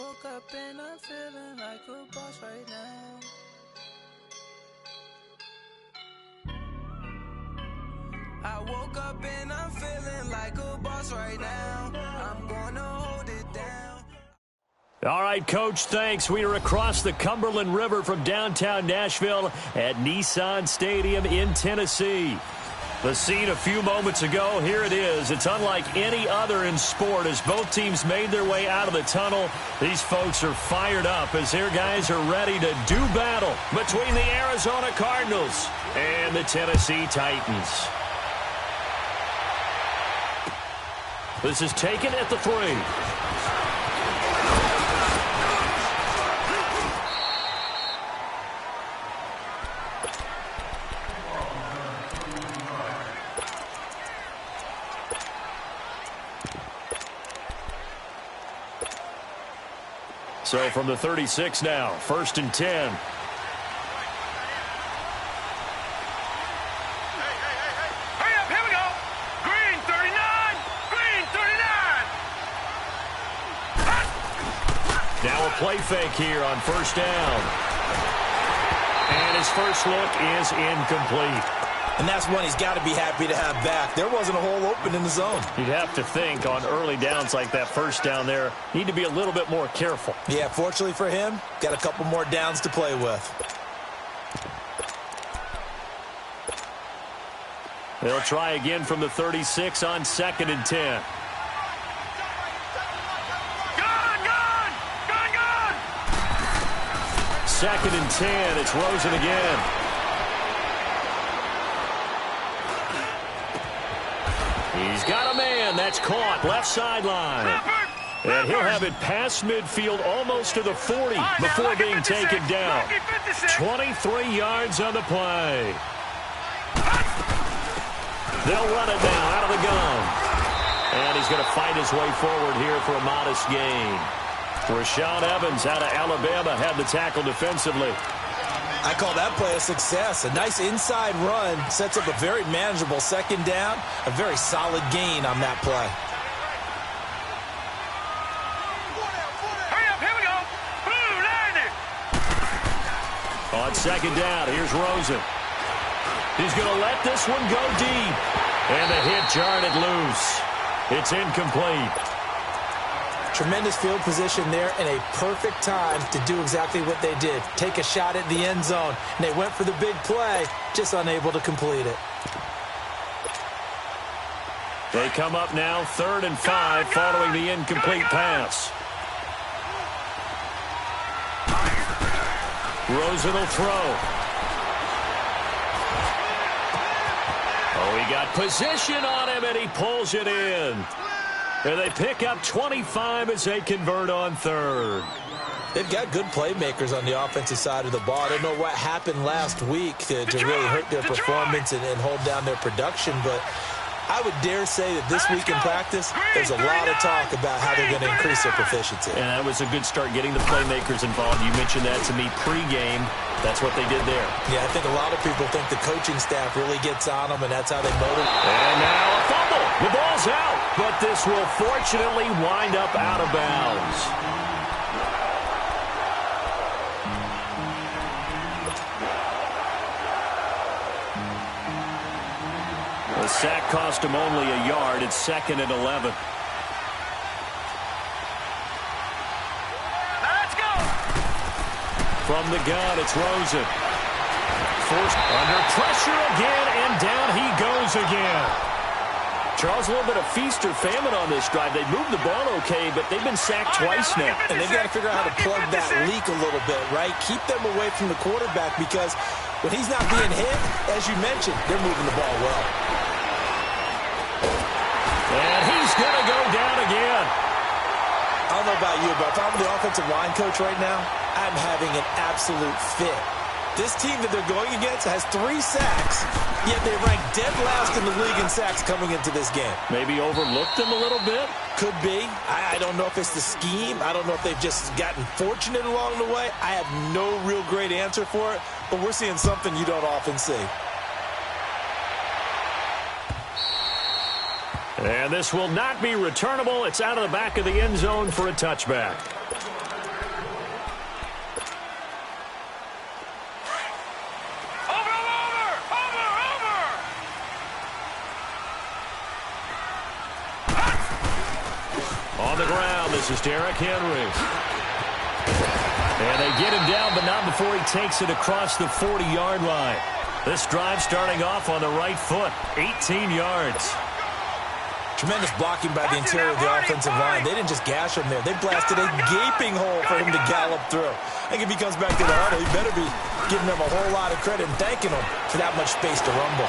woke up and I'm feeling like a boss right now. I woke up and I'm feeling like a boss right now. I'm gonna hold it down. All right, Coach, thanks. We are across the Cumberland River from downtown Nashville at Nissan Stadium in Tennessee. The scene a few moments ago, here it is. It's unlike any other in sport as both teams made their way out of the tunnel. These folks are fired up as their guys are ready to do battle between the Arizona Cardinals and the Tennessee Titans. This is taken at the 3. So from the 36 now, 1st and 10. Now a play fake here on 1st down. And his first look is incomplete. And that's one he's got to be happy to have back. There wasn't a hole open in the zone. You'd have to think on early downs like that 1st down there, need to be a little bit more careful. Yeah, fortunately for him, got a couple more downs to play with. They'll try again from the 36 on 2nd and 10. Second and 10. It's Rosen again. He's got a man. That's caught. Left sideline. And he'll have it past midfield almost to the 40 before being taken down. 23 yards on the play. They'll run it now out of the gun. And he's going to fight his way forward here for a modest gain. Rashaan Evans out of Alabama had the tackle defensively. I call that play a success. A nice inside run sets up a very manageable 2nd down. A very solid gain on that play. Hurry up, here we go. On 2nd down, here's Rosen. He's going to let this one go deep. And the hit jarred it loose. It's incomplete. Tremendous field position there and a perfect time to do exactly what they did. Take a shot at the end zone. And they went for the big play, just unable to complete it. They come up now 3rd and 5 following the incomplete pass. Rosen will throw. Oh, he got position on him and he pulls it in. And they pick up 25 as they convert on 3rd. They've got good playmakers on the offensive side of the ball. I don't know what happened last week to really hurt their performance and hold down their production, but I would dare say that this week in practice, there's a lot of talk about how they're going to increase their proficiency. And that was a good start getting the playmakers involved. You mentioned that to me pregame. That's what they did there. Yeah, I think a lot of people think the coaching staff really gets on them, and that's how they motivate. And now a fumble. The ball's out, but this will fortunately wind up out of bounds. The sack cost him only a yard. It's 2nd and 11. Let's go. From the gun, it's Rosen. Forced under pressure again, and down he goes again. Charles, a little bit of feast or famine on this drive. They moved the ball okay, but they've been sacked twice now. And they've got to figure out how to plug that leak a little bit, right? Keep them away from the quarterback because when he's not being hit, as you mentioned, they're moving the ball well. And he's going to go down again. I don't know about you, but if I'm the offensive line coach right now, I'm having an absolute fit. This team that they're going against has 3 sacks, yet they rank dead last in the league in sacks coming into this game. Maybe overlooked them a little bit? Could be. I don't know if it's the scheme. I don't know if they've just gotten fortunate along the way. I have no real great answer for it, but we're seeing something you don't often see. And this will not be returnable. It's out of the back of the end zone for a touchback. On the ground, this is Derrick Henry. And they get him down, but not before he takes it across the 40-yard line. This drive starting off on the right foot, 18 yards. Tremendous blocking by the interior of the offensive line. They didn't just gash him there. They blasted a gaping hole for him to gallop through. I think if he comes back to the huddle, he better be giving them a whole lot of credit and thanking them for that much space to rumble.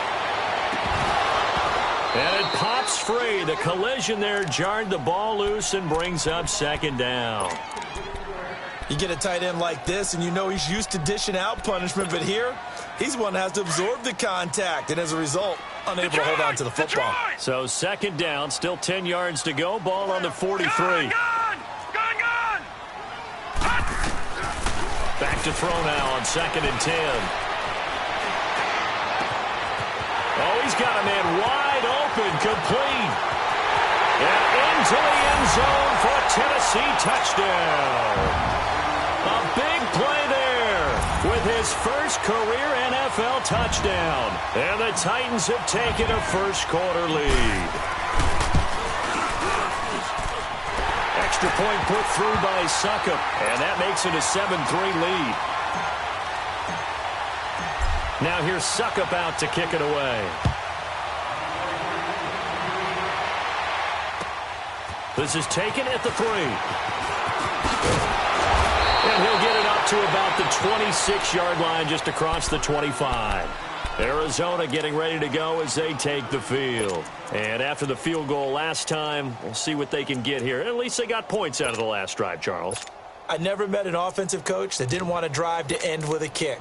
And it pops free. The collision there jarred the ball loose and brings up second down. You get a tight end like this, and you know he's used to dishing out punishment, but here, he's one that has to absorb the contact, and as a result, unable to hold on to the football. So second down, still 10 yards to go. Ball on the 43. Gone! Back to throw now on 2nd and 10. Oh, he's got a man wide open, complete. And into the end zone for a Tennessee touchdown. A big play there with his first career NFL touchdown. And the Titans have taken a first-quarter lead. Extra point put through by Succop, and that makes it a 7-3 lead. Now here's Succop out to kick it away. This is taken at the 3. And he'll get it up to about the 26-yard line, just across the 25. Arizona getting ready to go as they take the field. And after the field goal last time, we'll see what they can get here. At least they got points out of the last drive, Charles. I never met an offensive coach that didn't want to drive to end with a kick.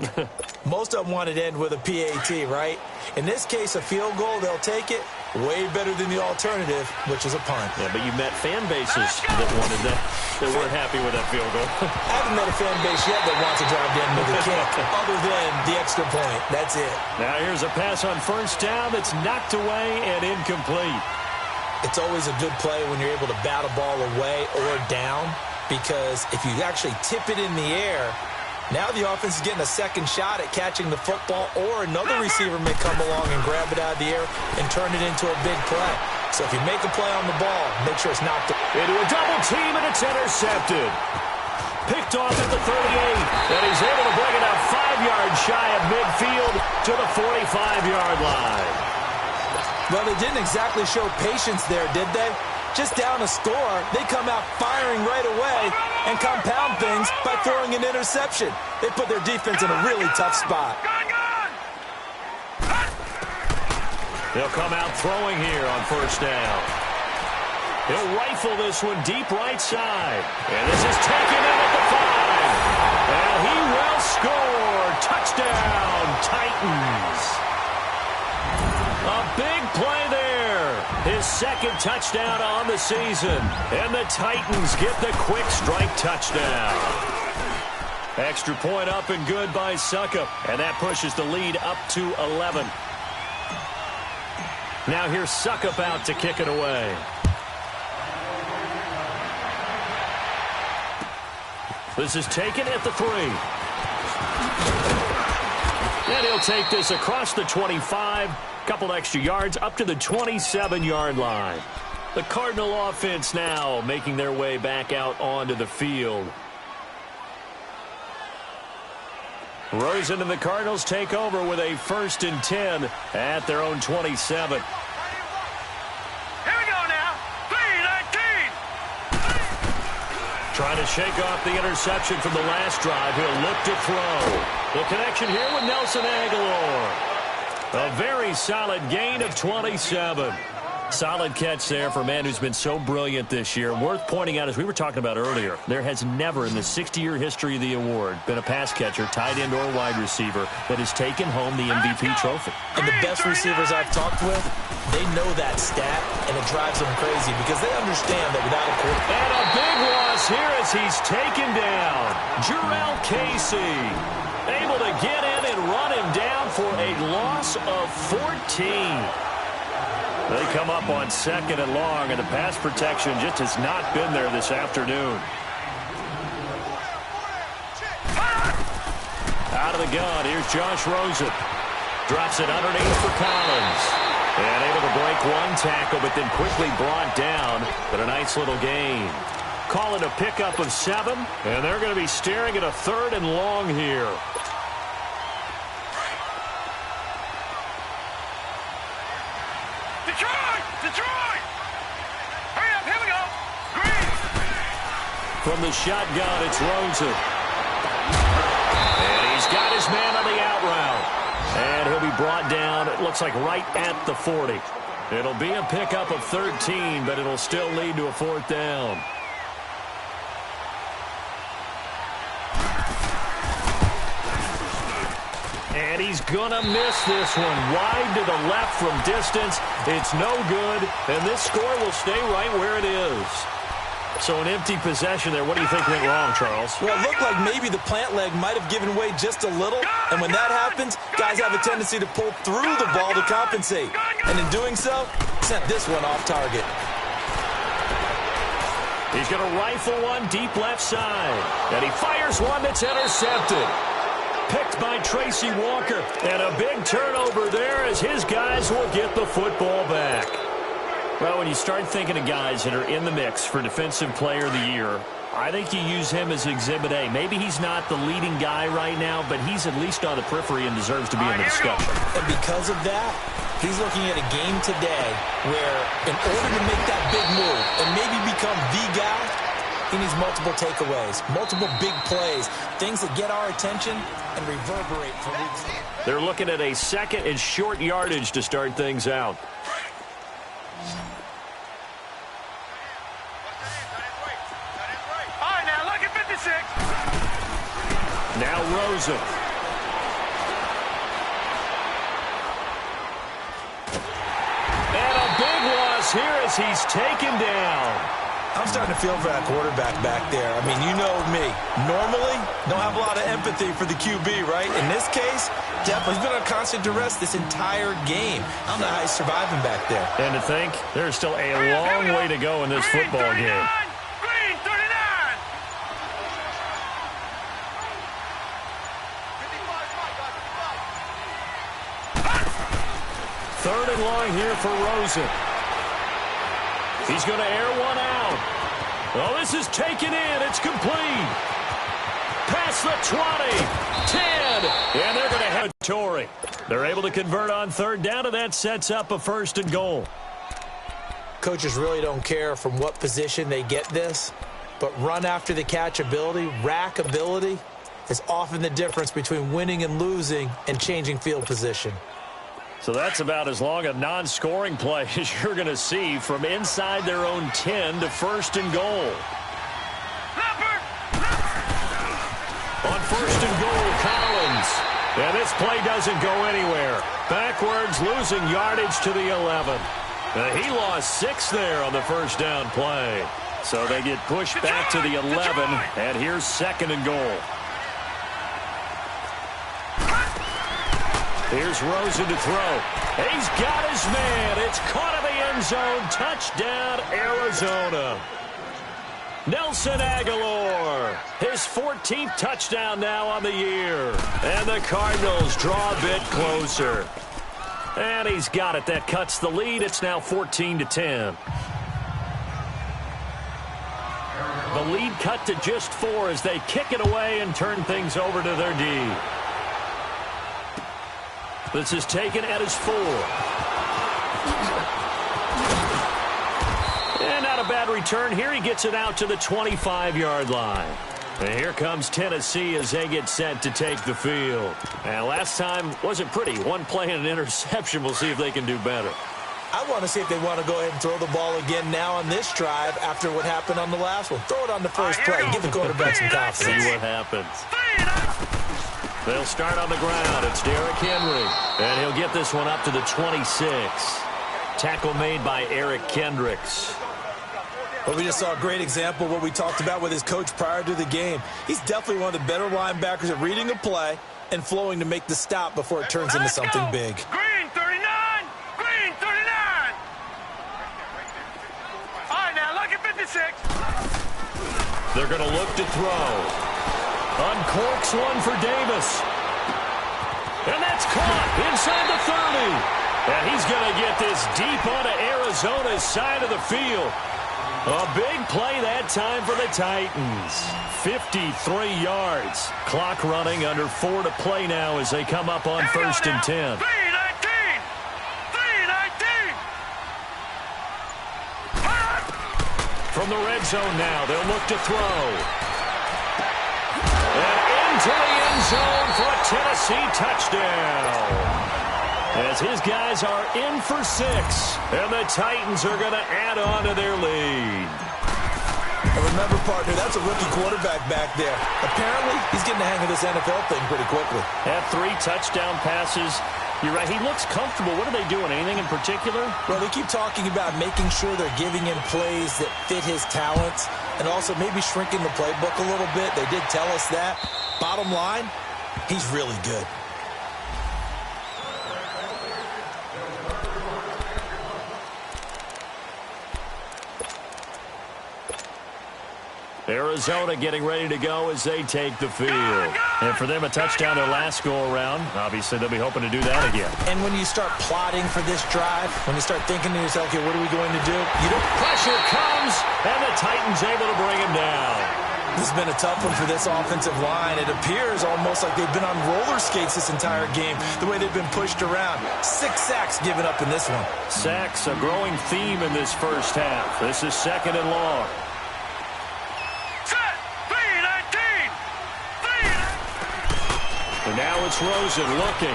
Most of them wanted to end with a PAT, right? In this case, a field goal, they'll take it. Way better than the alternative, which is a punt. Yeah, but you met fan bases that wanted that, that weren't happy with that field goal. I haven't met a fan base yet that wants to drive to end with a kick, other than the extra point. That's it. Now here's a pass on first down that's knocked away and incomplete. It's always a good play when you're able to bat a ball away or down, because if you actually tip it in the air, now the offense is getting a second shot at catching the football, or another receiver may come along and grab it out of the air and turn it into a big play. So if you make a play on the ball, make sure it's knocked into a double team, and it's intercepted. Picked off at the 38, and he's able to bring it up 5 yards shy of midfield to the 45-yard line. Well, they didn't exactly show patience there, did they? Just down a score, they come out firing right away and compound things by throwing an interception. They put their defense in a really tough spot. They'll come out throwing here on first down. He'll rifle this one deep right side. And this is taken in at the 5. And he will score. Touchdown, Titans. A big play there. His second touchdown on the season. And the Titans get the quick strike touchdown. Extra point up and good by Succop. And that pushes the lead up to 11. Now here's Succop out to kick it away. This is taken at the 3. And he'll take this across the 25. Couple extra yards up to the 27-yard line. The Cardinal offense now making their way back out onto the field. Rosen and the Cardinals take over with a 1st and 10 at their own 27. Here we go now. 3-19. Trying to shake off the interception from the last drive. He'll look to throw. The connection here with Nelson Agholor. A very solid gain of 27. Solid catch there for a man who's been so brilliant this year. Worth pointing out, as we were talking about earlier, there has never in the 60-year history of the award been a pass catcher, tight end or wide receiver, that has taken home the MVP trophy. And the best receivers I've talked with, they know that stat, and it drives them crazy because they understand that without a quarterback. And a big loss here as he's taken down. Jurrell Casey able to get in and run him down for a loss of 14. They come up on 2nd and long, and the pass protection just has not been there this afternoon. Out of the gun, here's Josh Rosen. Drops it underneath for Collins. And able to break one tackle, but then quickly brought down. But a nice little gain. Call it a pickup of 7, and they're going to be staring at a 3rd and long here. Detroit! Detroit! Hurry up, here we go! Green! From the shotgun, it's Rosen. And he's got his man on the out route. And he'll be brought down, it looks like right at the 40. It'll be a pickup of 13, but it'll still lead to a 4th down. And he's going to miss this one. Wide to the left from distance. It's no good, and this score will stay right where it is. So an empty possession there. What do you think went wrong, Charles? Well, it looked like maybe the plant leg might have given way just a little, and when that happens, guys have a tendency to pull through the ball to compensate. And in doing so, sent this one off target. He's going to rifle one deep left side, and he fires one that's intercepted. Picked by Tracy Walker, and a big turnover there as his guys will get the football back. Well, when you start thinking of guys that are in the mix for Defensive Player of the Year, I think you use him as Exhibit A. Maybe he's not the leading guy right now, but he's at least on the periphery and deserves to be in the discussion. And because of that, he's looking at a game today where in order to make that big move and maybe become the guy, he needs multiple takeaways, multiple big plays, things that get our attention and reverberate for weeks. They're looking at a 2nd and short yardage to start things out. All right, now look at 56. Now Rosen. And a big loss here as he's taken down. I'm starting to feel for that quarterback back there. I mean, you know me. Normally, don't have a lot of empathy for the QB, right? In this case, definitely. He's been on constant duress this entire game. I don't know how he's surviving back there. And to think, there's still a long way to go in this football game. Green 39! 3rd and long here for Rosen. He's going to air one out. Oh, this is taken in. It's complete. Past the 20, 10, and they're going to head to Torrey. They're able to convert on 3rd down, and that sets up a 1st and goal. Coaches really don't care from what position they get this, but run after the catch ability, rack ability, is often the difference between winning and losing and changing field position. So that's about as long a non-scoring play as you're going to see from inside their own 10 to 1st and goal. On 1st and goal, Collins. And this play doesn't go anywhere. Backwards, losing yardage to the 11. He lost 6 there on the 1st down play. So they get pushed back to the 11, and here's 2nd and goal. Here's Rosen to throw. He's got his man. It's caught in the end zone. Touchdown, Arizona. Nelson Aguilar, his 14th touchdown now on the year. And the Cardinals draw a bit closer. And he's got it. That cuts the lead. It's now 14-10. The lead cut to just 4 as they kick it away and turn things over to their D. This is taken at his 4. And not a bad return here. He gets it out to the 25-yard line. And here comes Tennessee as they get set to take the field. And last time wasn't pretty. One play and an interception. We'll see if they can do better. I want to see if they want to go ahead and throw the ball again now on this drive after what happened on the last one. Throw it on the first play. Give the quarterback some confidence. See what happens. They'll start on the ground. It's Derrick Henry. And he'll get this one up to the 26. Tackle made by Eric Kendricks. Well, we just saw a great example of what we talked about with his coach prior to the game. He's definitely one of the better linebackers at reading a play and flowing to make the stop before it turns into something big. Green 39! Green 39! All right, now look at 56. They're going to look to throw. Uncorks one for Davis. And that's caught inside the 30. And he's going to get this deep onto Arizona's side of the field. A big play that time for the Titans. 53 yards. Clock running, under 4 to play now as they come up on 1st and 10. 3-19. From the red zone now, they'll look to throw. And into the end zone for a Tennessee touchdown. As his guys are in for 6, and the Titans are going to add on to their lead. And remember, partner, that's a rookie quarterback back there. Apparently, he's getting the hang of this NFL thing pretty quickly. Had 3 touchdown passes. You're right, he looks comfortable. What are they doing? Anything in particular? Well, they keep talking about making sure they're giving him plays that fit his talents and also maybe shrinking the playbook a little bit. They did tell us that. Bottom line, he's really good. Arizona getting ready to go as they take the field. And for them, a touchdown their last go-around. Obviously, they'll be hoping to do that again. And when you start plotting for this drive, when you start thinking to yourself, okay, what are we going to do? Pressure comes, and the Titans able to bring him down. This has been a tough one for this offensive line. It appears almost like they've been on roller skates this entire game, the way they've been pushed around. 6 sacks given up in this one. Sacks, a growing theme in this first half. This is 2nd and long. And now it's Rosen looking.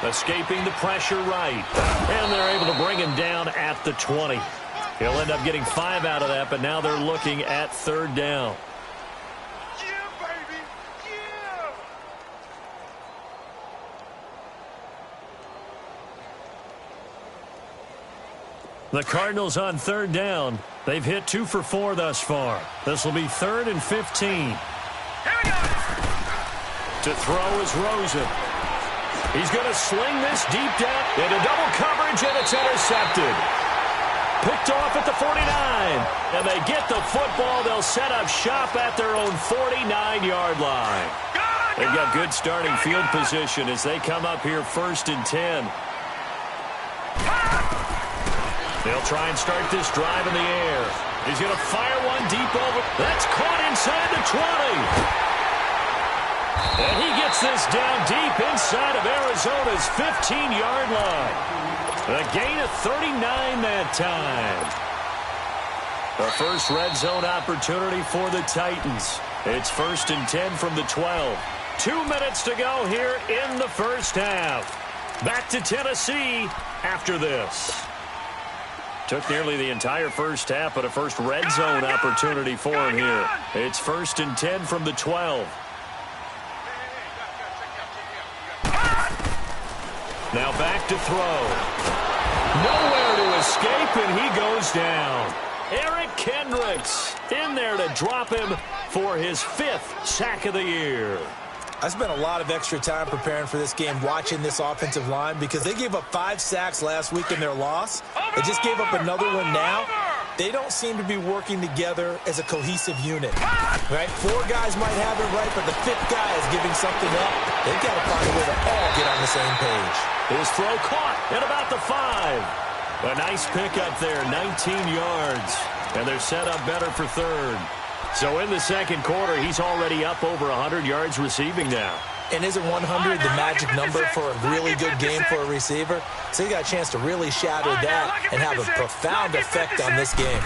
Escaping the pressure right. And they're able to bring him down at the 20. He'll end up getting 5 out of that, but now they're looking at 3rd down. Yeah, baby. Yeah. The Cardinals on 3rd down. They've hit 2 for 4 thus far. This will be 3rd and 15. Here we go. To throw is Rosen. He's going to sling this deep down into double coverage, and it's intercepted. Picked off at the 49. And they get the football. They'll set up shop at their own 49-yard line. They've got good starting field position as they come up here 1st and 10. They'll try and start this drive in the air. He's going to fire one deep over. That's caught inside the 20. And he gets this down deep inside of Arizona's 15-yard line. A gain of 39 that time. The first red zone opportunity for the Titans. It's 1st and 10 from the 12. 2 minutes to go here in the first half. Back to Tennessee after this. Took nearly the entire first half, but a first red zone opportunity for him here. It's 1st and 10 from the 12. Now back to throw. Nowhere to escape, and he goes down. Eric Kendricks in there to drop him for his 5th sack of the year. I spent a lot of extra time preparing for this game watching this offensive line because they gave up 5 sacks last week in their loss. They just gave up another one now. They don't seem to be working together as a cohesive unit. Right? 4 guys might have it right, but the 5th guy is giving something up. They've got to find a way to all get on the same page. His throw caught at about the 5. A nice pickup there, 19 yards. And they're set up better for 3rd. So in the second quarter, he's already up over 100 yards receiving now. And isn't 100 the magic number for a really good game for a receiver? So he got a chance to really shatter that and have a profound effect on this game.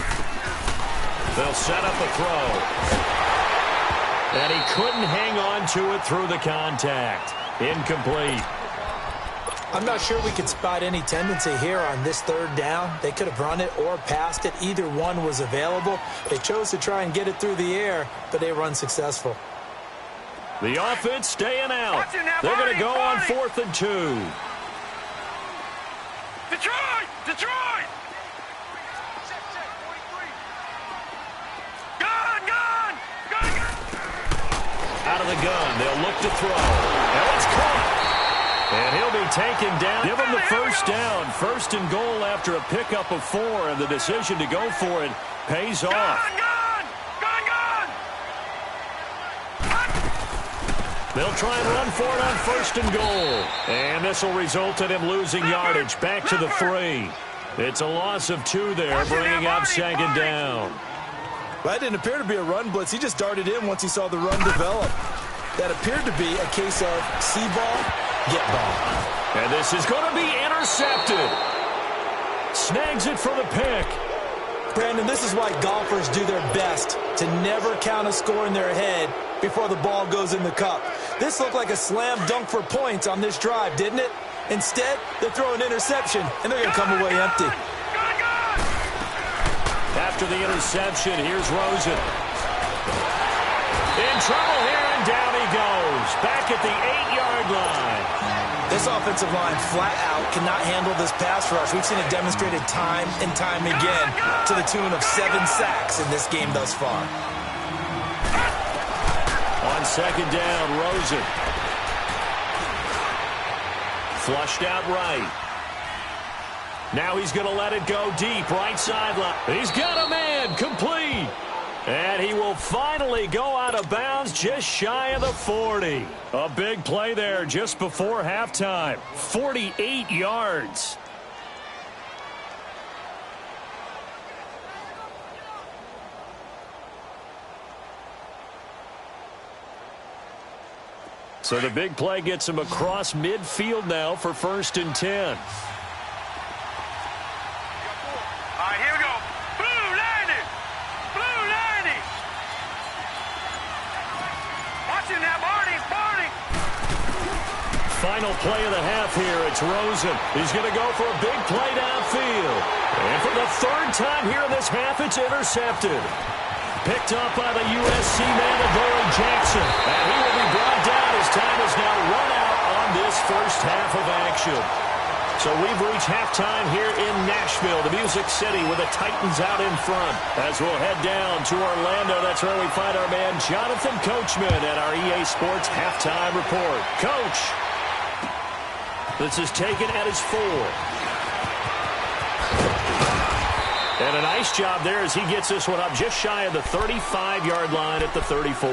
They'll set up a throw. And he couldn't hang on to it through the contact. Incomplete. I'm not sure we could spot any tendency here on this 3rd down. They could have run it or passed it. Either one was available. They chose to try and get it through the air, but they were unsuccessful. The offense staying out. They're going to go on 4th and 2. Detroit! Detroit! Gun! Out of the gun. They'll look to throw. Now it's caught. And he'll be taken down. Give him the first down. 1st and goal after a pickup of 4. And the decision to go for it pays off. They'll try and run for it on 1st and goal. And this will result in him losing yardage back to the 3. It's a loss of 2 there, bringing up 2nd down. Well, that didn't appear to be a run blitz. He just darted in once he saw the run develop. That appeared to be a case of see ball, get ball. And this is going to be intercepted. Snags it for the pick. Brandon, this is why golfers do their best to never count a score in their head before the ball goes in the cup. This looked like a slam dunk for points on this drive, didn't it? Instead, they throw an interception, and they're going to come away empty. After the interception, here's Rosen. In trouble here, and down he goes. Back at the 8-yard line. This offensive line flat out cannot handle this pass rush. We've seen it demonstrated time and time again to the tune of 7 sacks in this game thus far. On 2nd down, Rosen. Flushed out right. Now he's going to let it go deep, right sideline. He's got a man, complete. And he will finally go out of bounds just shy of the 40. A big play there just before halftime. 48 yards. So the big play gets him across midfield now for 1st and 10. All right, here we go. Blue 90. Blue 90. Watch him now, Barney. Barney. Final play of the half here. It's Rosen. He's going to go for a big play downfield. And for the 3rd time here in this half, it's intercepted. Picked up by the USC man, Adoree Jackson. And he will be brought down as time is now run out on this first half of action. So we've reached halftime here in Nashville, the Music City, with the Titans out in front. As we'll head down to Orlando, that's where we find our man Jonathan Coachman at our EA Sports Halftime Report. Coach, this is taken at his 4. And a nice job there as he gets this one up just shy of the 35-yard line at the 34.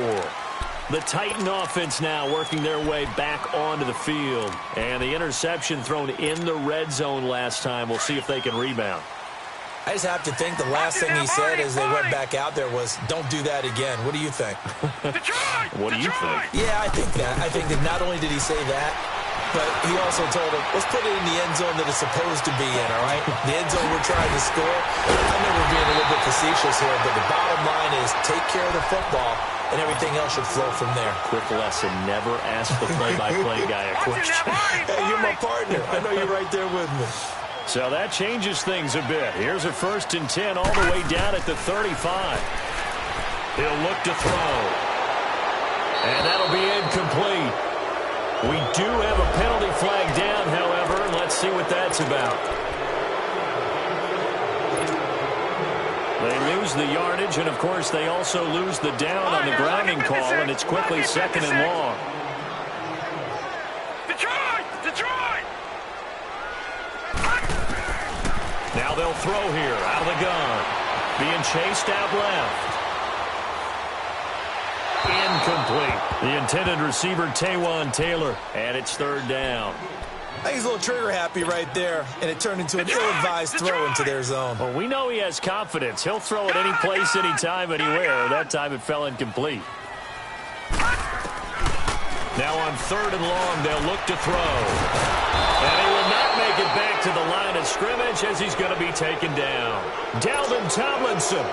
The Titan offense now working their way back onto the field. And the interception thrown in the red zone last time. We'll see if they can rebound. I just have to think the last thing he said as they went back out there was, don't do that again. What do you think? What do you think? Yeah, I think that. I think that not only did he say that, but he also told him, let's put it in the end zone that it's supposed to be in, all right? The end zone we're trying to score. I know we're being a little bit facetious here, but the bottom line is take care of the football, and everything else should flow from there. Quick lesson, never ask the play-by-play guy a question. Hey, you're my partner. I know you're right there with me. So that changes things a bit. Here's a 1st and 10 all the way down at the 35. He'll look to throw. And that'll be incomplete. We do have a penalty flag down, however, and let's see what that's about. They lose the yardage, and, of course, they also lose the down on the grounding call, and it's quickly 2nd and long. Detroit! Detroit! Now they'll throw here, out of the gun. Being chased out left. Incomplete. The intended receiver, Taywan Taylor, and it's 3rd down. I think he's a little trigger happy right there, and it turned into an ill-advised throw into their zone. Well, we know he has confidence. He'll throw it any place, anytime, anywhere. That time it fell incomplete. Now on 3rd and long, they'll look to throw. And he will not make it back to the line of scrimmage as he's going to be taken down. Dalvin Tomlinson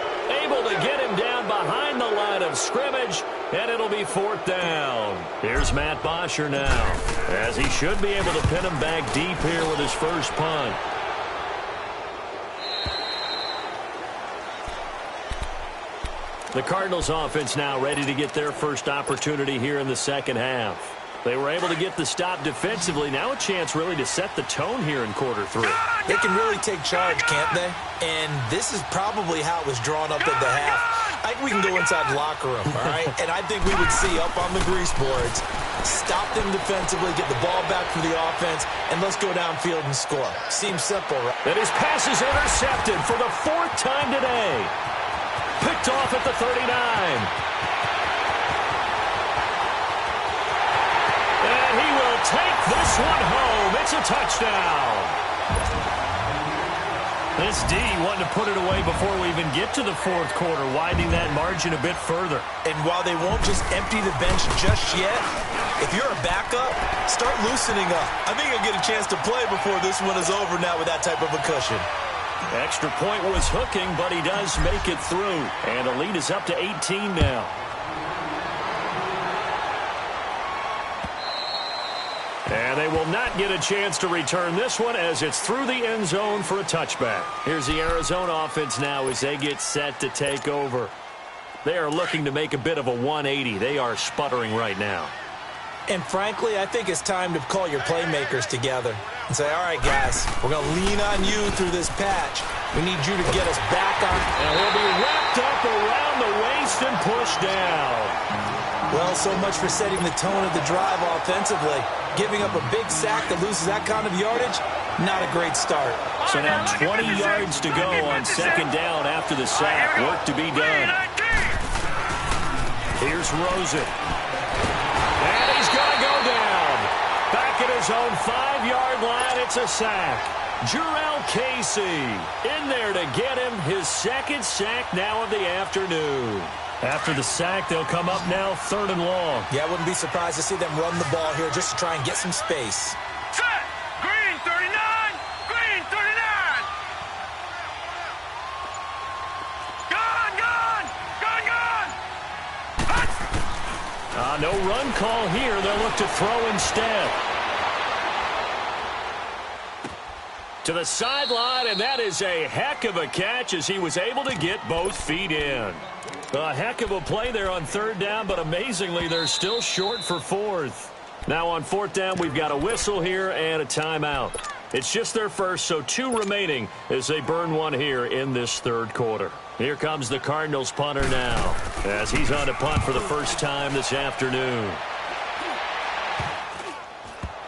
able to get him down behind the line of scrimmage, and it'll be 4th down. Here's Matt Bosher now, as he should be able to pin him back deep here with his first punt. The Cardinals offense now ready to get their first opportunity here in the second half. They were able to get the stop defensively. Now a chance really to set the tone here in quarter 3. They can really take charge, can't they? And this is probably how it was drawn up at the half. I think we can go inside the locker room, all right? And I think we would see up on the grease boards, stop them defensively, get the ball back from the offense, and let's go downfield and score. Seems simple, right? And his pass is intercepted for the 4th time today. Picked off at the 39. will take this one home. It's a touchdown. This D wanting to put it away before we even get to the fourth quarter, widening that margin a bit further. And while they won't just empty the bench just yet, if you're a backup, start loosening up. I think you'll get a chance to play before this one is over now with that type of a cushion. Extra point was hooking, but he does make it through. And the lead is up to 18 now. And they will not get a chance to return this one as it's through the end zone for a touchback. Here's the Arizona offense now as they get set to take over. They are looking to make a bit of a 180. They are sputtering right now. And frankly, I think it's time to call your playmakers together and say, all right, guys, we're going to lean on you through this patch. We need you to get us back on. And he'll be wrapped up around the waist and pushed down. Well, so much for setting the tone of the drive offensively. Giving up a big sack that loses that kind of yardage, not a great start. So now 20 yards to go on second down after the sack. Work to be done. Here's Rosen. And he's going to go down. Back at his own 5-yard line, it's a sack. Jurrell Casey in there to get him his second sack now of the afternoon. After the sack, they'll come up now 3rd and long. Yeah, I wouldn't be surprised to see them run the ball here just to try and get some space. Set. Green 39. Green 39. Gone, gone. Gone, gone. Hut. No run call here. They'll look to throw instead. To the sideline, and that is a heck of a catch as he was able to get both feet in. A heck of a play there on 3rd down, but amazingly, they're still short for 4th. Now on 4th down, we've got a whistle here and a timeout. It's just their first, so 2 remaining as they burn one here in this 3rd quarter. Here comes the Cardinals punter now as he's on to punt for the first time this afternoon.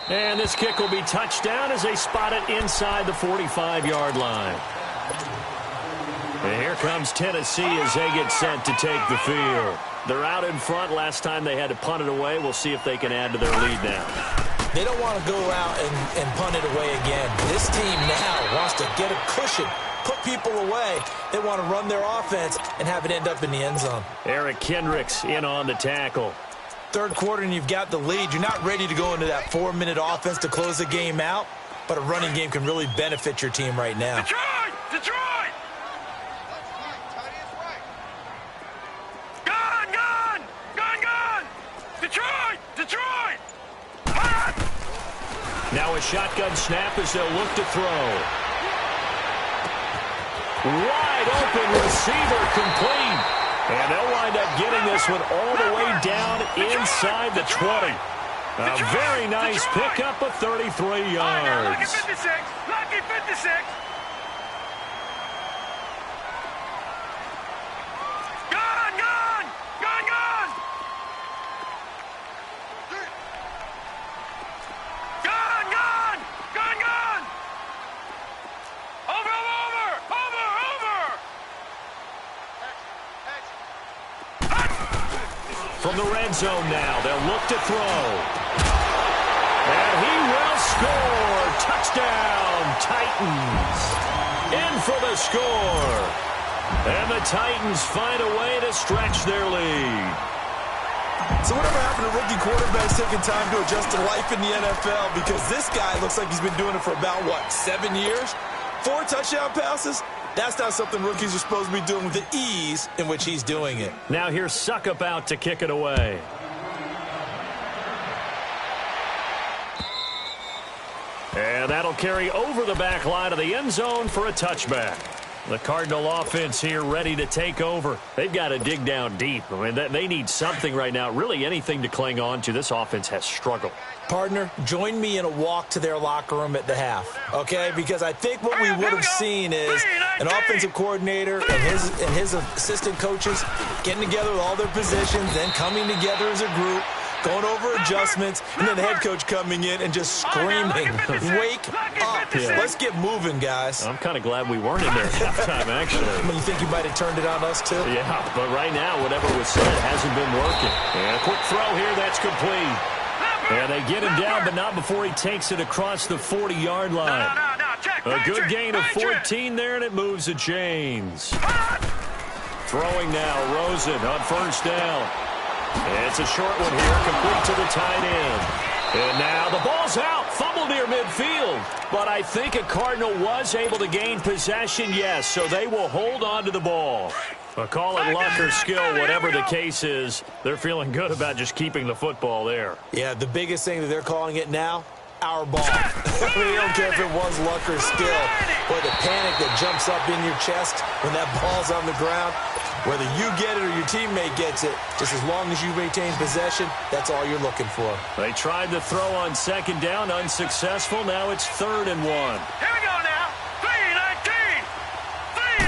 And this kick will be touchdown as they spot it inside the 45-yard line. And here comes Tennessee as they get set to take the field. They're out in front. Last time they had to punt it away. We'll see if they can add to their lead now. They don't want to go out and punt it away again. This team now wants to get a cushion, put people away. They want to run their offense and have it end up in the end zone. Eric Kendricks in on the tackle. 3rd quarter and you've got the lead. You're not ready to go into that 4-minute offense to close the game out, but a running game can really benefit your team right now. Detroit! Detroit! Gone! Gone! Gone! Gone! Detroit! Detroit! Hot! Now a shotgun snap as they'll look to throw. Wide open receiver complete. And they'll wind up getting this one all the way down inside the 20. A very nice pickup of 33 yards. Lucky 56. Lucky 56. Gone, gone. Gone, gone. Gone, gone. Gone, gone. Over, over, over, over. From the red zone now, they'll look to throw. And he will score. Touchdown, Titans. In for the score. And the Titans find a way to stretch their lead. So whatever happened to rookie quarterbacks taking time to adjust to life in the NFL? Because this guy looks like he's been doing it for about, 7 years? 4 touchdown passes? That's not something rookies are supposed to be doing with the ease in which he's doing it. Now here's Suckup out to kick it away. And that'll carry over the back line of the end zone for a touchback. The Cardinal offense here ready to take over. They've got to dig down deep. I mean, they need something right now, really anything to cling on to. This offense has struggled. Partner, join me in a walk to their locker room at the half, okay? Because I think what we would have seen is an offensive coordinator and his assistant coaches getting together with all their positions, then coming together as a group, going over adjustments, and then the head coach coming in and just screaming, wake up. Yeah. Let's get moving, guys. I'm kind of glad we weren't in there at halftime, actually. You think you might have turned it on us, too? Yeah, but right now, whatever was said hasn't been working. And a quick throw here, that's complete. And they get him down, but not before he takes it across the 40-yard line. A good gain of 14 there, and it moves the chains. Throwing now, Rosen on first down. It's a short one here, complete to the tight end. And now the ball's out, fumbled near midfield. But I think a Cardinal was able to gain possession, yes, so they will hold on to the ball. Call it luck or skill, whatever the case is, they're feeling good about just keeping the football there. Yeah, the biggest thing that they're calling it now, our ball. I mean, they don't care if it was luck or skill. Or the panic that jumps up in your chest when that ball's on the ground. Whether you get it or your teammate gets it, just as long as you maintain possession, that's all you're looking for. They tried to throw on second down, unsuccessful. Now it's 3rd and 1. Here we go now. 3-19.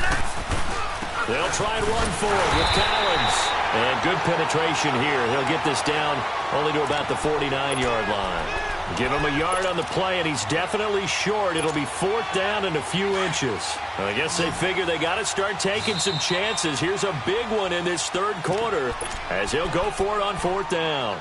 3-19. They'll try and run forward with Collins. And good penetration here. He'll get this down only to about the 49-yard line. Give him a yard on the play, and he's definitely short. It'll be 4th down and a few inches. I guess they figure they got to start taking some chances. Here's a big one in this 3rd quarter as he'll go for it on 4th down.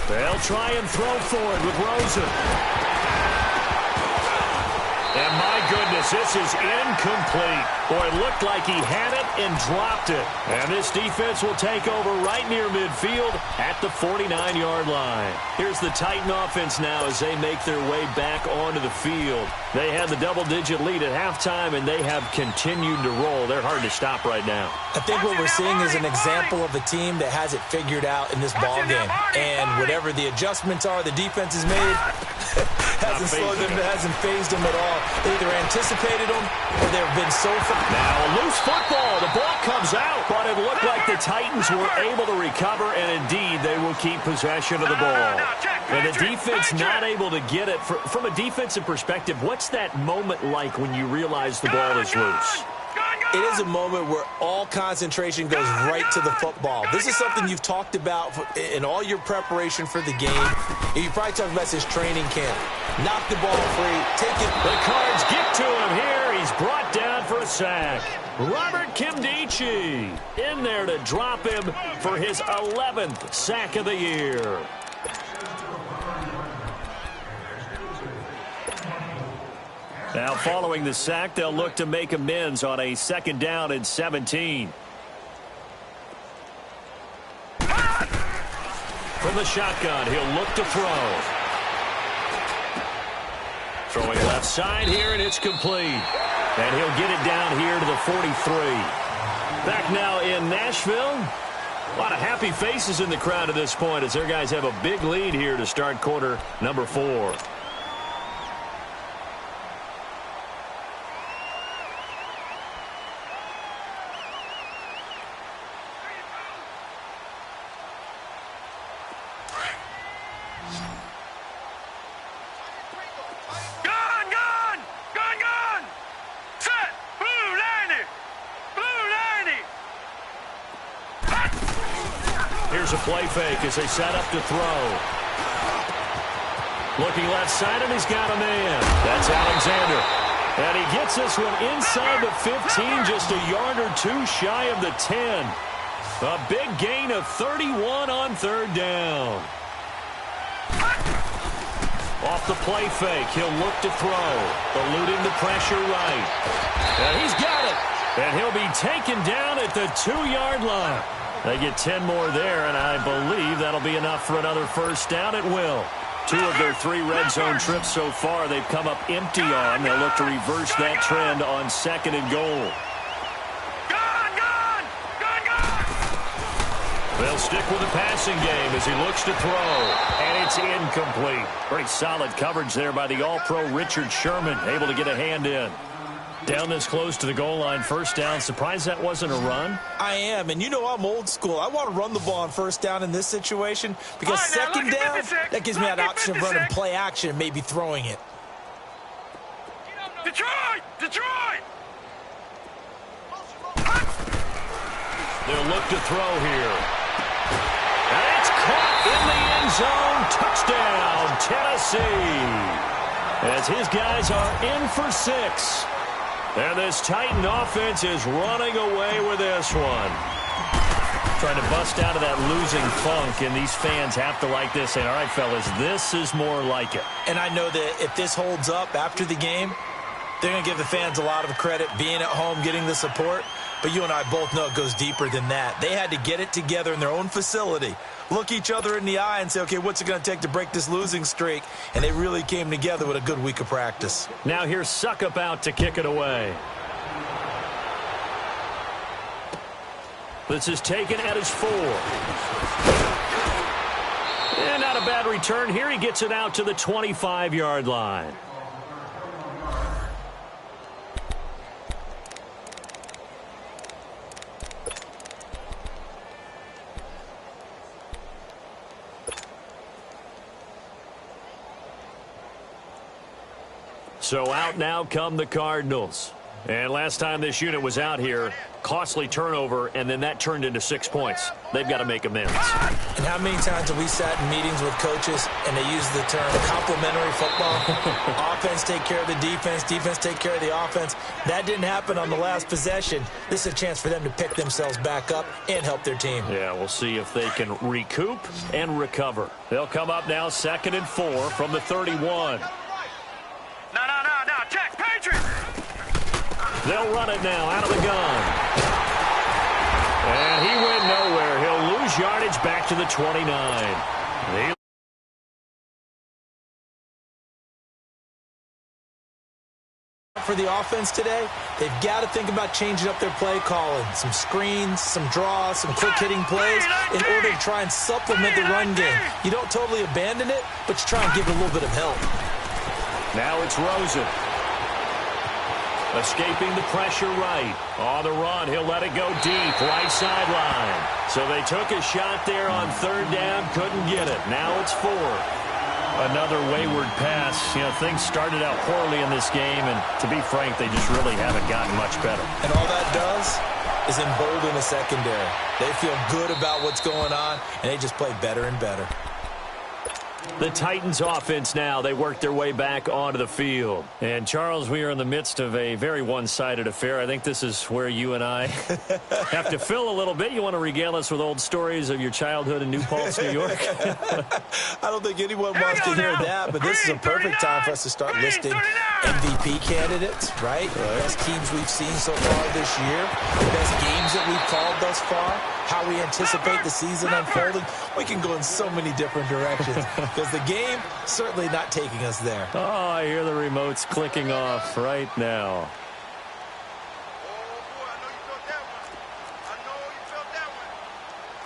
They'll try and throw forward with Rosen. And my goodness, this is incomplete. Boy, it looked like he had it and dropped it. And this defense will take over right near midfield at the 49-yard line. Here's the Titan offense now as they make their way back onto the field. They had the double-digit lead at halftime, and they have continued to roll. They're hard to stop right now. I think what we're seeing is an example of a team that has it figured out in this ball game. And whatever the adjustments are the defense has made, hasn't slowed them, hasn't phased them at all. They either anticipated them or they've been so far. Now a loose football. The ball comes out, but it looked like the Titans were able to recover, and indeed they will keep possession of the ball. And the defense not able to get it. From a defensive perspective, what's that moment like when you realize the ball is loose? It is a moment where all concentration goes right to the football. This is something you've talked about in all your preparation for the game. You probably talked about this training camp. Knock the ball free. Take it. The Cards get to him here. He's brought down for a sack. Robert Kimdichie in there to drop him for his 11th sack of the year. Now, following the sack, they'll look to make amends on a 2nd down and 17. From the shotgun, he'll look to throw. Throwing left side here, and it's complete. And he'll get it down here to the 43. Back now in Nashville. A lot of happy faces in the crowd at this point as their guys have a big lead here to start quarter number 4. Here's a play fake as they set up to throw. Looking left side, and he's got a man. That's Alexander. And he gets this one inside the 15, just a yard or two shy of the 10. A big gain of 31 on 3rd down. Off the play fake, he'll look to throw. Eluding the pressure right. And he's got it. And he'll be taken down at the 2-yard line. They get 10 more there, and I believe that'll be enough for another 1st down. It will. 2 of their 3 red zone trips so far they've come up empty on. They'll look to reverse that trend on 2nd and goal. They'll stick with the passing game as he looks to throw. And it's incomplete. Pretty solid coverage there by the All-Pro Richard Sherman. Able to get a hand in. Down this close to the goal line, 1st down. Surprised that wasn't a run? I am, and you know I'm old school. I want to run the ball on 1st down in this situation because 2nd down, that gives me that option of running play action and maybe throwing it. Detroit! Detroit! They'll look to throw here. And it's caught In the end zone, touchdown, Tennessee. As his guys are in for 6. And this Titan offense is running away with this one. Trying to bust out of that losing funk, and these fans have to like this. And all right, fellas, this is more like it. And I know that if this holds up after the game, they're going to give the fans a lot of credit, being at home, getting the support. But you and I both know it goes deeper than that. They had to get it together in their own facility, look each other in the eye and say, okay, what's it going to take to break this losing streak? And they really came together with a good week of practice. Now here's Suckup out to kick it away. This is taken at his 4. And not a bad return. Here he gets it out to the 25-yard line. So out now come the Cardinals. And last time this unit was out here, costly turnover, and then that turned into 6 points. They've got to make amends. And how many times have we sat in meetings with coaches and they use the term complementary football? Offense take care of the defense, defense take care of the offense. That didn't happen on the last possession. This is a chance for them to pick themselves back up and help their team. Yeah, we'll see if they can recoup and recover. They'll come up now 2nd and 4 from the 31. No, check, Patriots! They'll run it now out of the gun. And he went nowhere. He'll lose yardage back to the 29. For the offense today, they've got to think about changing up their play calling. Some screens, some draws, some quick-hitting plays in order to try and supplement the run game. You don't totally abandon it, but you try and give it a little bit of help. Now it's Rosen. Escaping the pressure right. On the run, he'll let it go deep, right sideline. So they took a shot there on 3rd down, couldn't get it. Now it's 4. Another wayward pass. You know, things started out poorly in this game, and to be frank, they just really haven't gotten much better. And all that does is embolden the secondary. They feel good about what's going on, and they just play better and better. The Titans offense now, they work their way back onto the field. And, Charles, we are in the midst of a very one-sided affair. I think this is where you and I have to fill a little bit. You want to regale us with old stories of your childhood in New Paltz, New York? I don't think anyone wants to hear that, but this is a perfect time for us to start listing MVP candidates, right? Best teams we've seen so far this year, the best games that we've called thus far, how we anticipate the season unfolding. We can go in so many different directions because the game certainly not taking us there. Oh, I hear the remotes clicking off right now.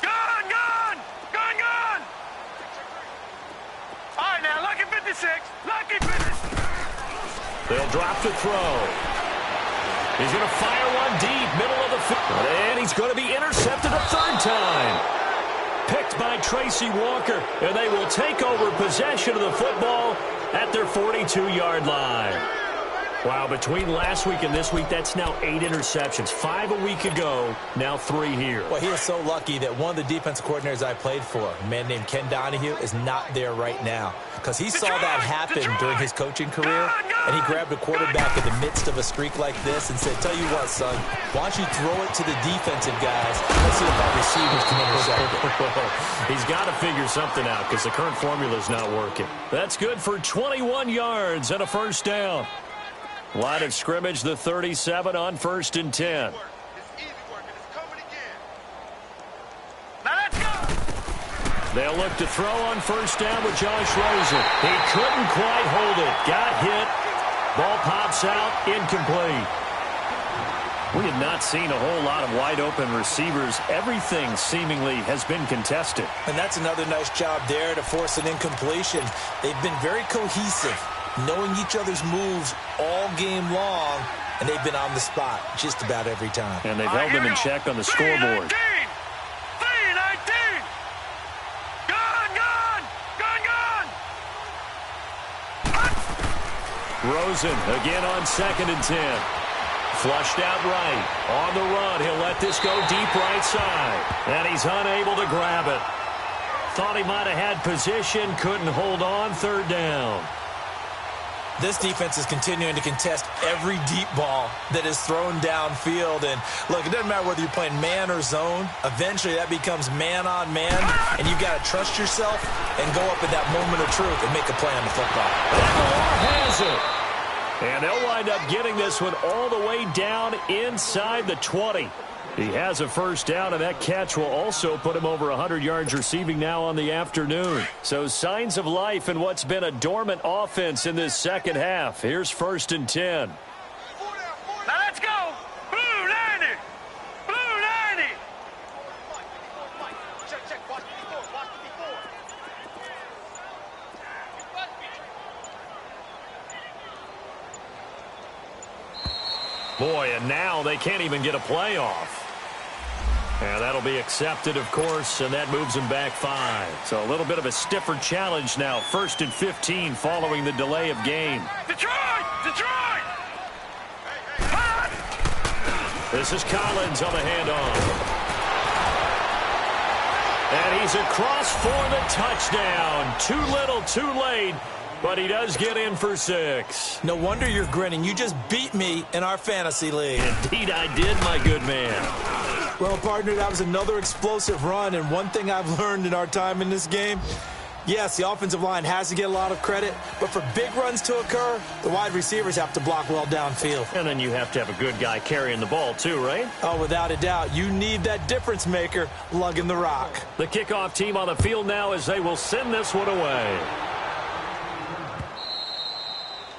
Gone! All right, now, lucky 56. Lucky 56. They'll drop to throw. He's going to fire one deep, middle of the field. And he's going to be intercepted a 3rd time. Picked by Tracy Walker, and they will take over possession of the football at their 42-yard line. Wow, between last week and this week, that's now 8 interceptions. 5 a week ago, now 3 here. Well, he is so lucky that one of the defense coordinators I played for, a man named Ken Donahue, is not there right now. Because he saw that happen during his coaching career, and he grabbed a quarterback in the midst of a streak like this and said, tell you what, son, why don't you throw it to the defensive guys? Let's see if our receivers can intercept it. He's got to figure something out because the current formula is not working. That's good for 21 yards and a 1st down. Line of scrimmage, the 37 on 1st and 10. They'll look to throw on 1st down with Josh Rosen. He couldn't quite hold it. Got hit. Ball pops out. Incomplete. We have not seen a whole lot of wide-open receivers. Everything seemingly has been contested. And that's another nice job there to force an incompletion. They've been very cohesive, knowing each other's moves all game long, and they've been on the spot just about every time. And they've held them in check on the scoreboard. 3-19. Rosen again on 2nd and 10. Flushed out right. On the run, he'll let this go deep right side. And he's unable to grab it. Thought he might have had position, couldn't hold on, third down. This defense is continuing to contest every deep ball that is thrown downfield. And, look, it doesn't matter whether you're playing man or zone. Eventually, that becomes man-on-man, and you've got to trust yourself and go up at that moment of truth and make a play on the football. Aguilar has it. And they'll wind up getting this one all the way down inside the 20. He has a first down, and that catch will also put him over 100 yards receiving now on the afternoon. So signs of life in what's been a dormant offense in this second half. Here's 1st and 10. Now let's go. Blue 90. Blue 90. Check. Watch before. Boy, and now they can't even get a play off. And that'll be accepted, of course, and that moves them back 5. So a little bit of a stiffer challenge now. 1st and 15 following the delay of game. Detroit! This is Collins on the handoff. And he's across for the touchdown. Too little, too late. But he does get in for 6. No wonder you're grinning. You just beat me in our fantasy league. Indeed I did, my good man. Well, partner, that was another explosive run, and one thing I've learned in our time in this game, yes, the offensive line has to get a lot of credit, but for big runs to occur, the wide receivers have to block well downfield. And then you have to have a good guy carrying the ball too, right? Oh, without a doubt. You need that difference maker lugging the rock. The kickoff team on the field now as they will send this one away.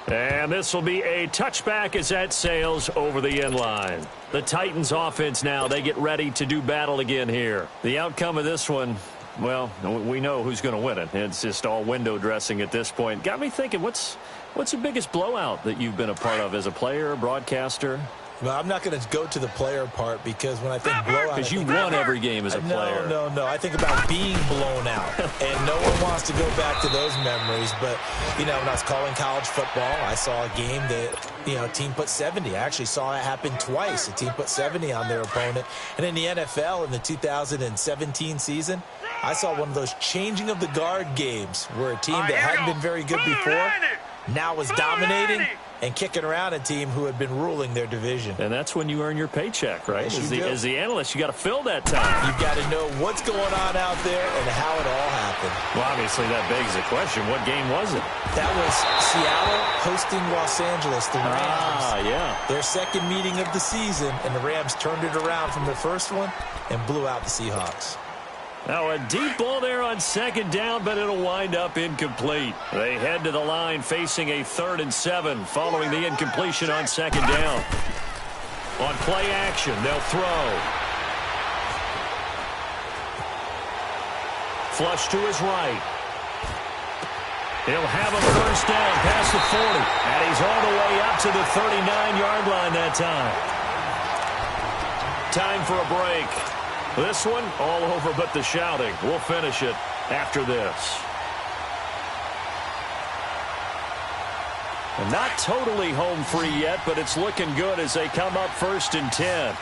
And this will be a touchback as that sails over the end line. The Titans offense now, they get ready to do battle again here. The outcome of this one, well, we know who's going to win it. It's just all window dressing at this point. Got me thinking, what's the biggest blowout that you've been a part of as a player, broadcaster? Well, I'm not going to go to the player part because when I think blowout... Because you won every game as a player. No. I think about being blown out. And no one wants to go back to those memories. But, when I was calling college football, I saw a game that, a team put 70. I actually saw it happen twice. A team put 70 on their opponent. And in the NFL in the 2017 season, I saw one of those changing of the guard games where a team that hadn't been very good before now was dominating and kicking around a team who had been ruling their division. And that's when you earn your paycheck, right? Yes, as the analyst, you got to fill that time. You've got to know what's going on out there and how it all happened. Well, obviously that begs the question, what game was it? That was Seattle hosting Los Angeles, the Rams. Yeah. Their second meeting of the season, and the Rams turned it around from their first one and blew out the Seahawks. Now a deep ball there on 2nd down, but it'll wind up incomplete. They head to the line facing a 3rd and 7 following the incompletion on 2nd down. On play action, they'll throw. Flush to his right. He'll have a first down past the 40. And he's all the way up to the 39-yard line that time. Time for a break. This one, all over but the shouting. We'll finish it after this. And not totally home free yet, but it's looking good as they come up 1st and 10. All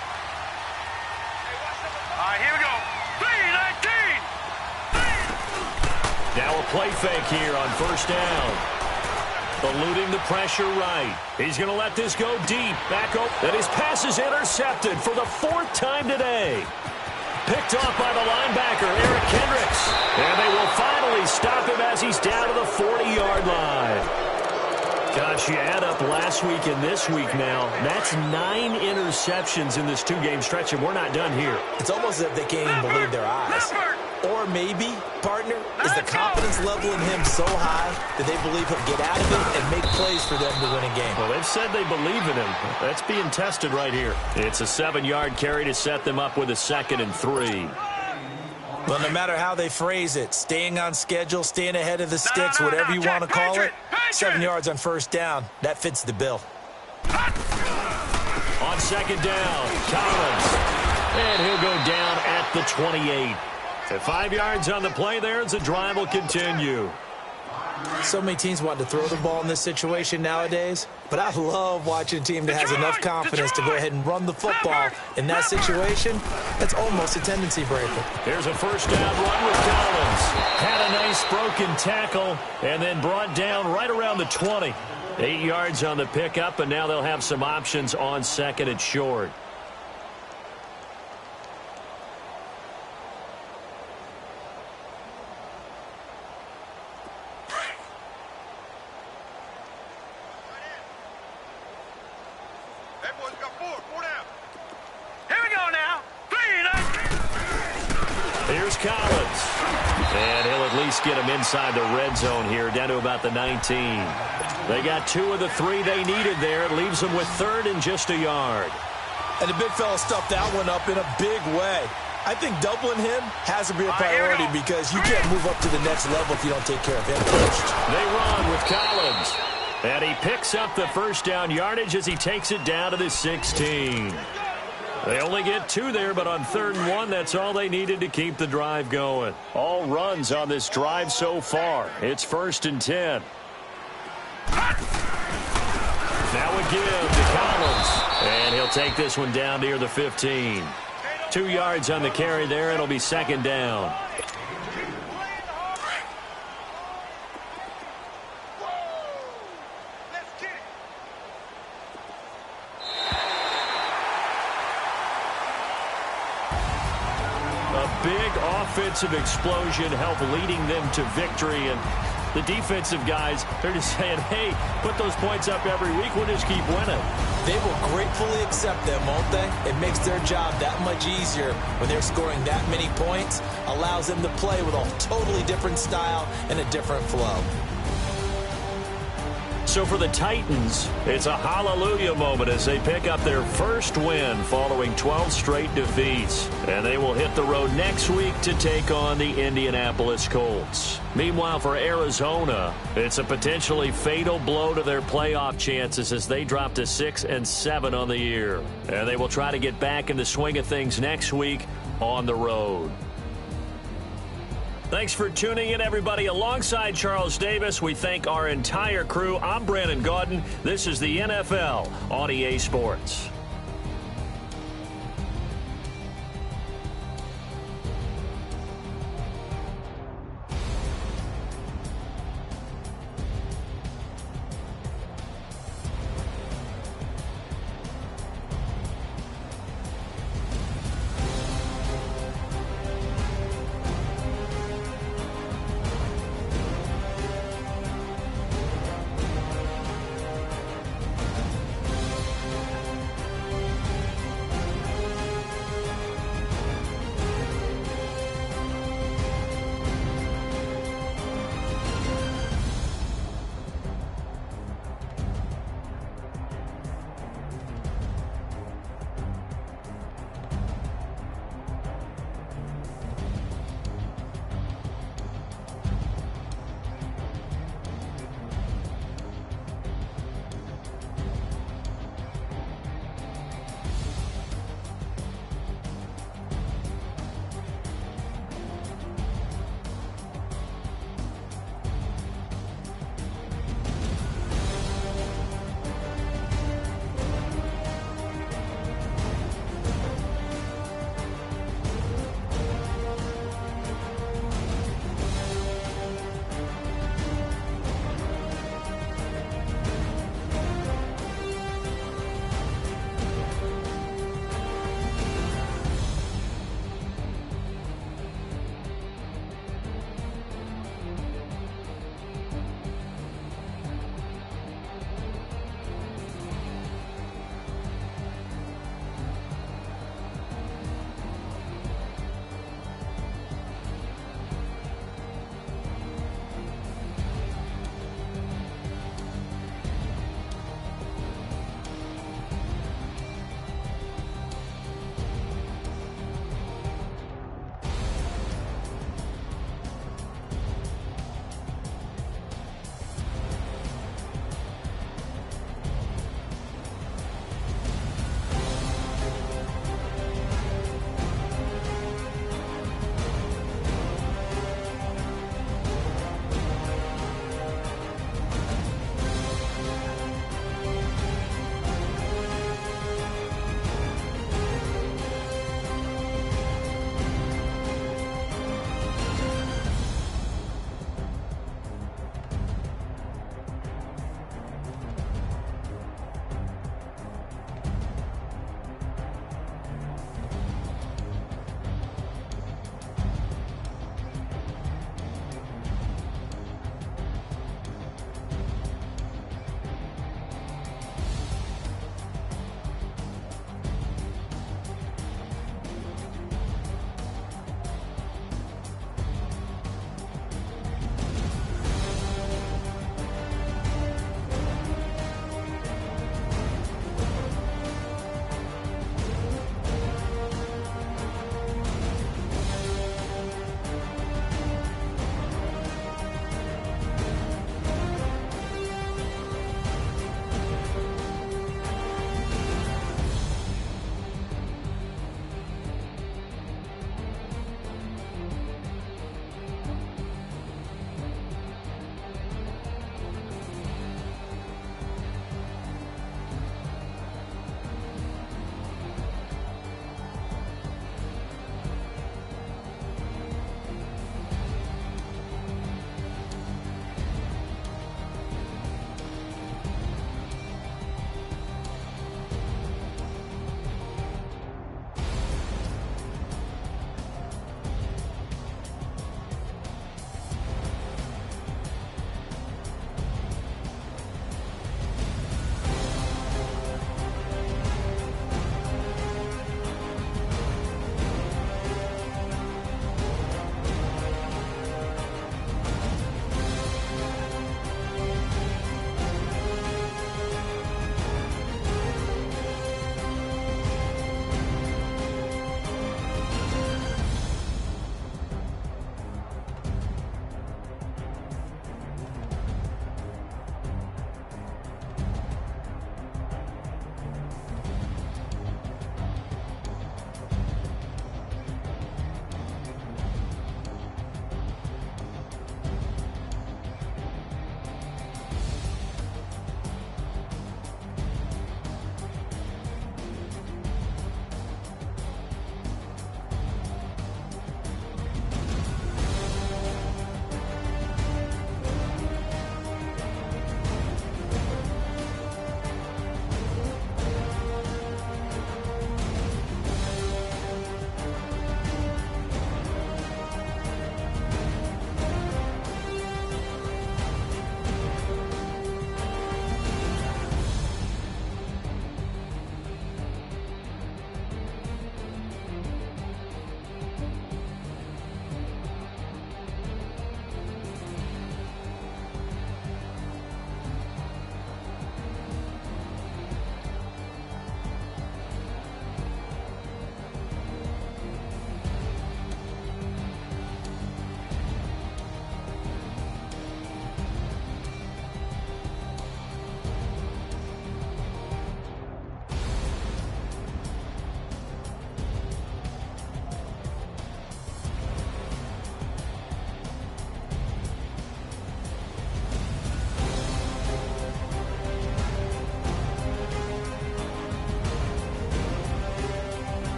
right, here we go. 3-19. Now a play fake here on 1st down. Eluding the pressure right. He's going to let this go deep. Back up. And his pass is intercepted for the 4th time today. Picked off by the linebacker, Eric Kendricks. And they will finally stop him as he's down to the 40-yard line. Gosh, you add up last week and this week now. That's 9 interceptions in this 2-game stretch, and we're not done here. It's almost as if they can't even believe their eyes. Or maybe, partner, is the confidence level in him so high that they believe he'll get out of it and make plays for them to win a game. Well, they've said they believe in him. That's being tested right here. It's a 7-yard carry to set them up with a 2nd and 3. Well, no matter how they phrase it, staying on schedule, staying ahead of the sticks, whatever you want to call it, 7 yards on 1st down, that fits the bill. On 2nd down, Collins. And he'll go down at the 28. At 5 yards on the play there as the drive will continue. So many teams want to throw the ball in this situation nowadays, but I love watching a team that has enough confidence to go ahead and run the football. In that situation, that's almost a tendency breaker. Here's a first down run with Collins. Had a nice broken tackle and then brought down right around the 20. 8 yards on the pickup, and now they'll have some options on second and short. Here's Collins. And he'll at least get him inside the red zone here, down to about the 19. They got 2 of the 3 they needed there. It leaves them with third and just a yard. And the big fella stuffed that one up in a big way. I think doubling him has to be a priority because you can't move up to the next level if you don't take care of him first. They run with Collins. And he picks up the first down yardage as he takes it down to the 16. They only get 2 there, but on 3rd and 1, that's all they needed to keep the drive going. All runs on this drive so far. It's 1st and 10. Now a give to Collins. And he'll take this one down near the 15. 2 yards on the carry there. It'll be 2nd down. Big offensive explosion helped leading them to victory, and the defensive guys, they're just saying, hey, put those points up every week, we'll just keep winning. They will gratefully accept them, won't they? It makes their job that much easier when they're scoring that many points, allows them to play with a totally different style and a different flow. So for the Titans, it's a hallelujah moment as they pick up their first win following 12 straight defeats. And they will hit the road next week to take on the Indianapolis Colts. Meanwhile, for Arizona, it's a potentially fatal blow to their playoff chances as they drop to 6-7 on the year. And they will try to get back in the swing of things next week on the road. Thanks for tuning in, everybody. Alongside Charles Davis, we thank our entire crew. I'm Brandon Gaudin. This is the NFL on EA Sports.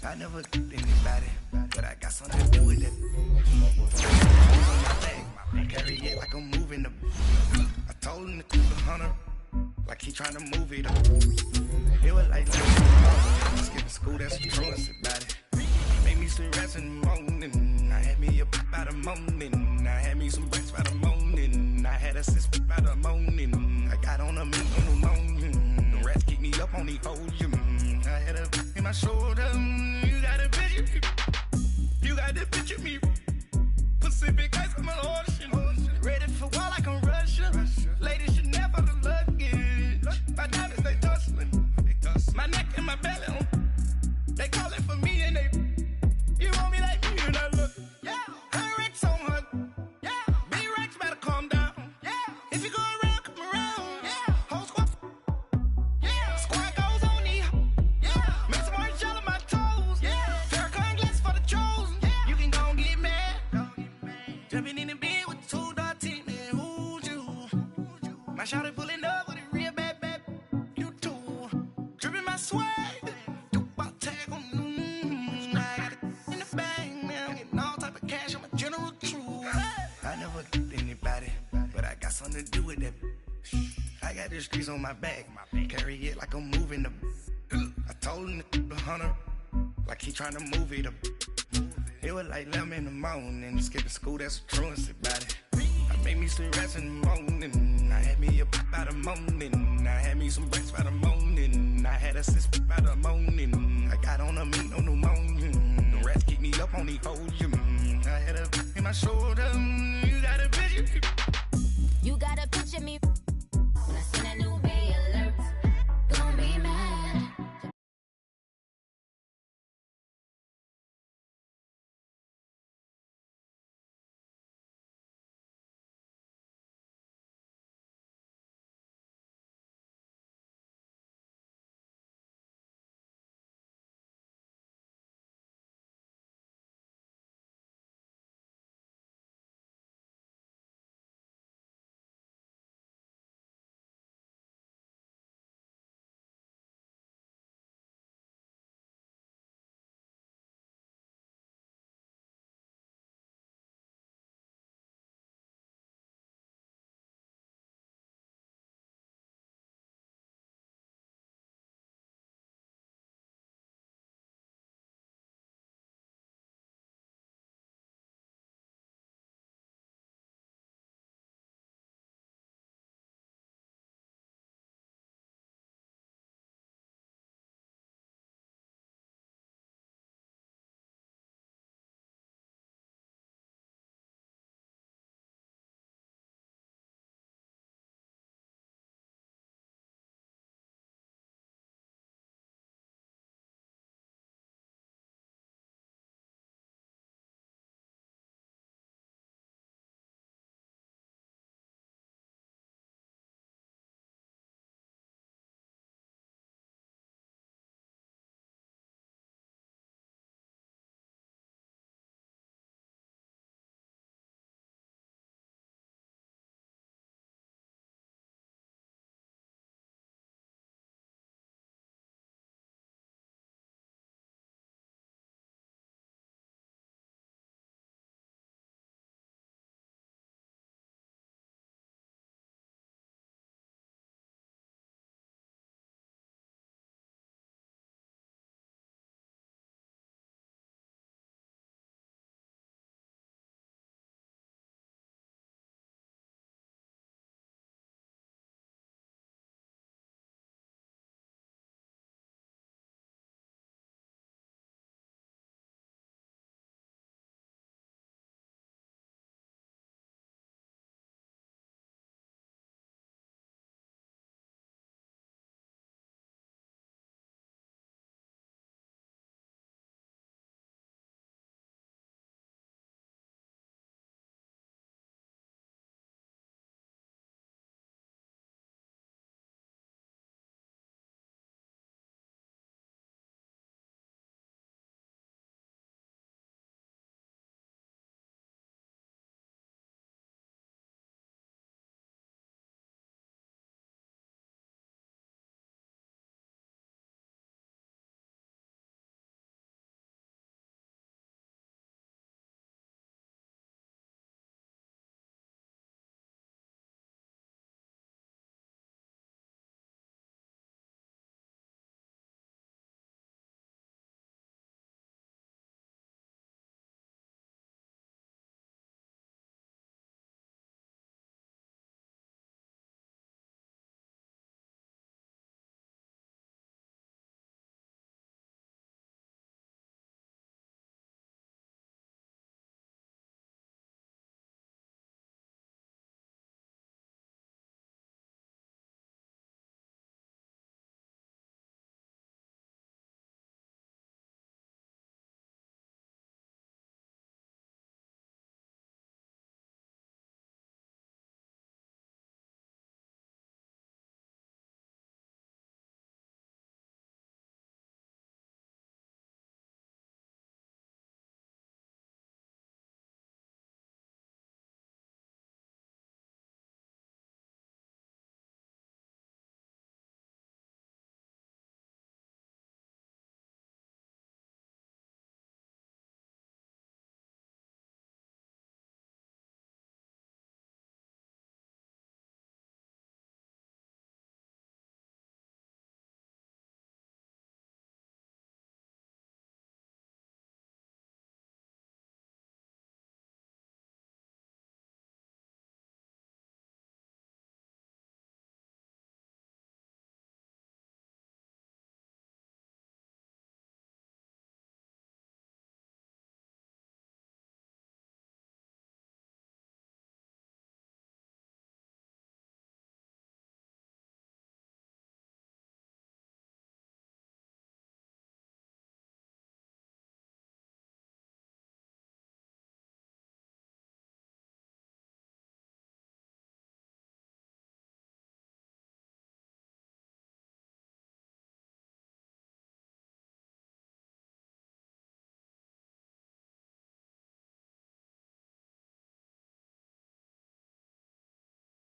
I never did anybody, but I got something to do with it. I carry it like I'm moving the. I told him to keep the hunter, like he trying to move it up. It was like skipping school, that's the truest about it. Made me some rest in the morning. I had me up by the morning. I had me some breaks by the morning. I had a sister by the morning. I got on a meat on the morning. The rats keep me up on the ocean. I had a in my shoulder. You got a picture. You got the picture me. Pacific ice on my ocean. Ready for war like I'm Russia. Ladies should never the luggage. My diamonds they tussling. My neck and my belly. They calling for me and they. You want me like me and I look. Yeah. Her Rex on her. Yeah. B-Rex better calm down. Yeah. If you go around, come around. Yeah. Whole squad. Yeah. Squad goes on the. Yeah. Make some orange gel on my toes. Yeah. Farrakhan glass for the chosen. Yeah. You can go and get mad. Jumping in the bed with 2 dark teeth, man. Who's you? My shawty pulling up with a real bad. You too. Dripping my swag. Something to do with that. I got the streets on my back. Carry it like I'm moving the. I told him to keep the hunter, like he trying to move it up. It was like 11 in the morning. Skipping school, that's the truest about it. I made me some rest in the morning. I had me up by the morning. I had me some breaks by the morning. I had a sister by the morning. I got on a meat on the morning. The rats keep me up on the ocean. I had a in my shoulder. You got a picture. You gotta picture me.